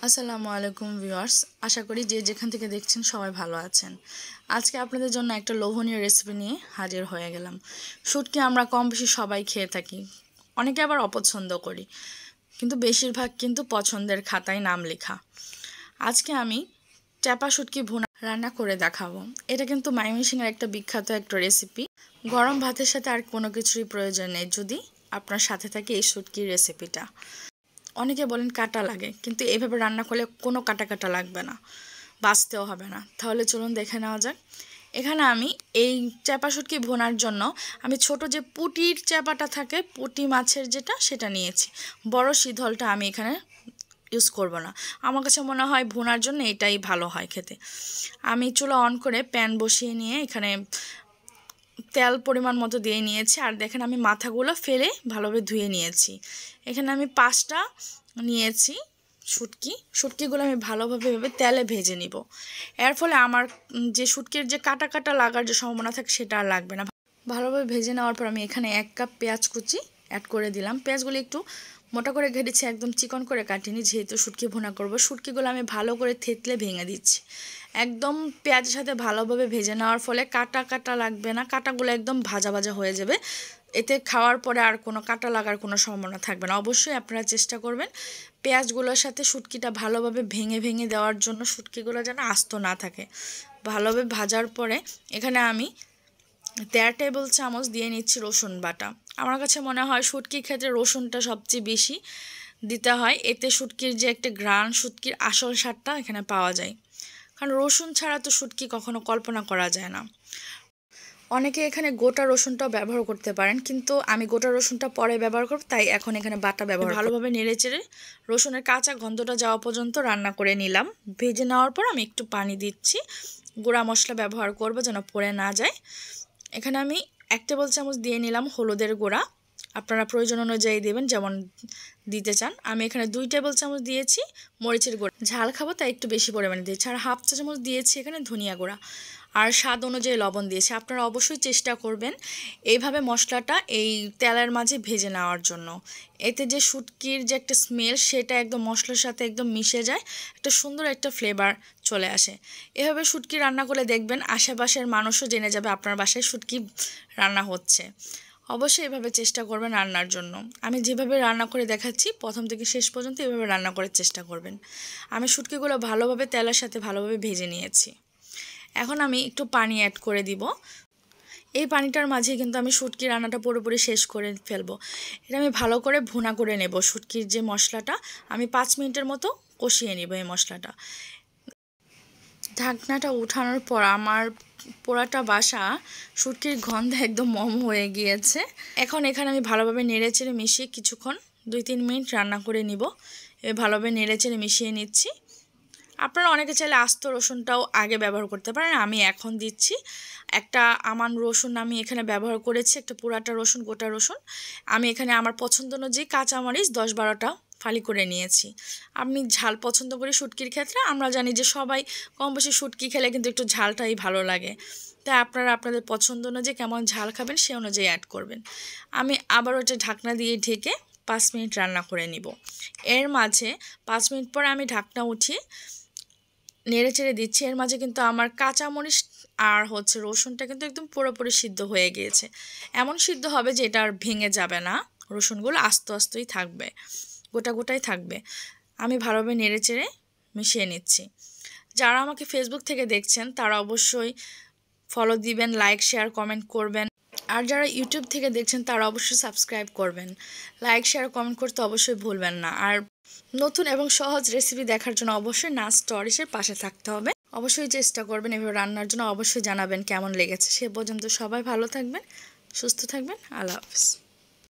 আসসালামু আলাইকুম ভিউয়ার্স, আশা করি যে যেখান থেকে দেখছেন সবাই ভালো আছেন। আজকে আপনাদের জন্য একটা লোভনীয় রেসিপি নিয়ে হাজির হয়ে গেলাম। শুটকি আমরা কম বেশি সবাই খেয়ে থাকি, অনেকে আবার অপছন্দ করি, কিন্তু বেশিরভাগ কিন্তু পছন্দের খাতায় নাম লেখা। আজকে আমি চাপা শুটকি ভুনা রান্না করে দেখাবো। এটা কিন্তু ময়মনসিংহের একটা বিখ্যাত একটা রেসিপি। গরম ভাতের সাথে আর কোনো কিছুরই প্রয়োজন নেই যদি আপনার সাথে থাকে এই শুটকির রেসিপিটা। অনেকে বলেন কাটা লাগে, কিন্তু এভাবে রান্না করলে কোনো কাটা কাটা লাগবে না, বাছতেও হবে না। তাহলে চলুন দেখে নেওয়া যাক। এখানে আমি এই চাপা শুটকি ভুনার জন্য আমি ছোট যে পুঁটির চাপাটা থাকে, পুঁটি মাছের যেটা, সেটা নিয়েছি। বড় শীতলটা আমি এখানে ইউজ করব না, আমার কাছে মনে হয় ভুনার জন্য এটাই ভালো হয় খেতে। আমি চুলা অন করে প্যান বসিয়ে নিয়ে এখানে তেল পরিমাণ মতো দিয়ে নিয়েছি। আর দেখেন আমি মাথাগুলো ফেলে ভালোভাবে ধুয়ে নিয়েছি। এখানে আমি 5টা নিয়েছি শুটকিগুলো আমি ভালোভাবে তেলে ভেজে নিব। এর ফলে আমার যে শুটকির যে কাটা কাটা লাগার যে সম্ভাবনা থাকে সেটা আর লাগবে না। ভালোভাবে ভেজে নেওয়ার পর আমি এখানে 1 কাপ পেঁয়াজ কুচি অ্যাড করে দিলাম। পেঁয়াজগুলো একটু মোটা করে কেটেছি, একদম চিকন করে কাটিনি, যেহেতু শুটকি ভুনা করব। শুটকিগুলো আমি ভালো করে থেতলে ভেঙে দিচ্ছি। একদম পেঁয়াজের সাথে ভালোভাবে ভেজে নেওয়ার ফলে কাটা কাটা লাগবে না, কাটাগুলো একদম ভাজা ভাজা হয়ে যাবে। এতে খাওয়ার পরে আর কোনো কাটা লাগার কোনো সম্ভাবনা থাকবে না। অবশ্যই আপনারা চেষ্টা করবেন পেঁয়াজগুলোর সাথে শুটকিটা ভালোভাবে ভেঙে ভেঙে দেওয়ার জন্য, শুটকিগুলো যেন আস্ত না থাকে। ভালোভাবে ভাজার পরে এখানে আমি 1.5 টেবিল চামচ দিয়ে নিচ্ছি রসুন বাটা। আমার কাছে মনে হয় শুটকির ক্ষেত্রে রসুনটা সবচেয়ে বেশি দিতে হয়, এতে শুটকির যে একটা ঘ্রাণ, শুটকির আসল স্বাদটা এখানে পাওয়া যায়। কারণ রসুন ছাড়া তো শুটকি কখনো কল্পনা করা যায় না। অনেকে এখানে গোটা রসুনটাও ব্যবহার করতে পারেন, কিন্তু আমি গোটা রসুনটা পরে ব্যবহার করব, তাই এখন এখানে বাটা ব্যবহার। ভালোভাবে নেড়েচেড়ে রসুনের কাঁচা গন্ধটা যাওয়া পর্যন্ত রান্না করে নিলাম। ভেজে নেওয়ার পর আমি একটু পানি দিচ্ছি। গুঁড়া মশলা ব্যবহার করব যেন পড়ে না যায়। এখানে আমি 1 টেবিল চামচ দিয়ে নিলাম হলুদের গুঁড়া। আপনারা প্রয়োজন অনুযায়ী দেবেন, যেমন দিতে চান। আমি এখানে 2 টেবিল চামচ দিয়েছি মরিচের গুঁড়া, ঝাল খাবো তাই একটু বেশি পরিমাণে দিয়েছি। আর 1/2 চা চামচ দিয়েছি এখানে ধনিয়া গুঁড়া, আর স্বাদ অনুযায়ী লবণ দিয়েছি। আপনারা অবশ্যই চেষ্টা করবেন এইভাবে মশলাটা এই তেলের মাঝে ভেজে নেওয়ার জন্য। এতে যে শুটকির যে একটা স্মেল, সেটা একদম মশলার সাথে একদম মিশে যায়, একটা সুন্দর একটা ফ্লেভার চলে আসে। এভাবে শুটকি রান্না করলে দেখবেন আশেপাশের মানুষও জেনে যাবে আপনার বাসায় শুটকি রান্না হচ্ছে। অবশ্যই এভাবে চেষ্টা করবেন রান্নার জন্য। আমি যেভাবে রান্না করে দেখাচ্ছি প্রথম থেকে শেষ পর্যন্ত এভাবে রান্না করার চেষ্টা করবেন। আমি শুটকিগুলো ভালোভাবে তেলের সাথে ভালোভাবে ভেজে নিয়েছি। এখন আমি একটু পানি অ্যাড করে দিব। এই পানিটার মাঝে কিন্তু আমি শুটকি রান্নাটা পুরোপুরি শেষ করে ফেলবো। এটা আমি ভালো করে ভুনা করে নেব। শুটকির যে মশলাটা আমি 5 মিনিটের মতো কষিয়ে নেব। এই মশলাটা ঢাকনাটা উঠানোর পর আমার পোড়াটা বাসা শুটকির গন্ধে একদম মম হয়ে গিয়েছে। এখন এখানে আমি ভালোভাবে নেড়েচেড়ে মিশিয়ে কিছুক্ষণ 2-3 মিনিট রান্না করে নিব। ভালোভাবে নেড়েচেড়ে মিশিয়ে নিচ্ছি। আপনারা অনেকে চাইলে আস্ত রসুনটাও আগে ব্যবহার করতে পারেন, আমি এখন দিচ্ছি। একটা আমান রসুন আমি এখানে ব্যবহার করেছি, একটা পুরাটা রসুন, গোটা রসুন। আমি এখানে আমার পছন্দ অনুযায়ী কাঁচামরিচ 10-12টা ফালি করে নিয়েছি। আমি ঝাল পছন্দ করি শুটকির ক্ষেত্রে। আমরা জানি যে সবাই কম বেশি শুটকি খেলে কিন্তু একটু ঝালটাই ভালো লাগে, তাই আপনারা আপনাদের পছন্দ অনুযায়ী কেমন ঝাল খাবেন সে অনুযায়ী অ্যাড করবেন। আমি আবার ওটা ঢাকনা দিয়ে ঢেকে 5 মিনিট রান্না করে নিব। এর মাঝে 5 মিনিট পর আমি ঢাকনা উঠিয়ে নেড়েচেড়ে দিচ্ছি। এর মাঝে কিন্তু আমার কাঁচামরিচ আর রসুনটা কিন্তু একদম পুরোপুরি সিদ্ধ হয়ে গিয়েছে। এমন সিদ্ধ হবে যে এটা আর ভেঙে যাবে না, রসুনগুলো আস্তে আস্তেই থাকবে, গোটা গোটাই থাকবে। আমি ভালোভাবে নেড়েচেড়ে মিশিয়ে নিচ্ছি। যারা আমাকে ফেসবুক থেকে দেখছেন তারা অবশ্যই ফলো দিবেন, লাইক শেয়ার কমেন্ট করবেন। আর যারা ইউটিউব থেকে দেখছেন তারা অবশ্যই সাবস্ক্রাইব করবেন। লাইক শেয়ার কমেন্ট করতে অবশ্যই ভুলবেন না। আর নতুন এবং সহজ রেসিপি দেখার জন্য অবশ্যই নাচ স্টোরিজের পাশে থাকতে হবে। অবশ্যই চেষ্টা করবেন এভাবে রান্নার জন্য। অবশ্যই জানাবেন কেমন লেগেছে। সে পর্যন্ত সবাই ভালো থাকবেন, সুস্থ থাকবেন। আল্লাহ হাফেজ।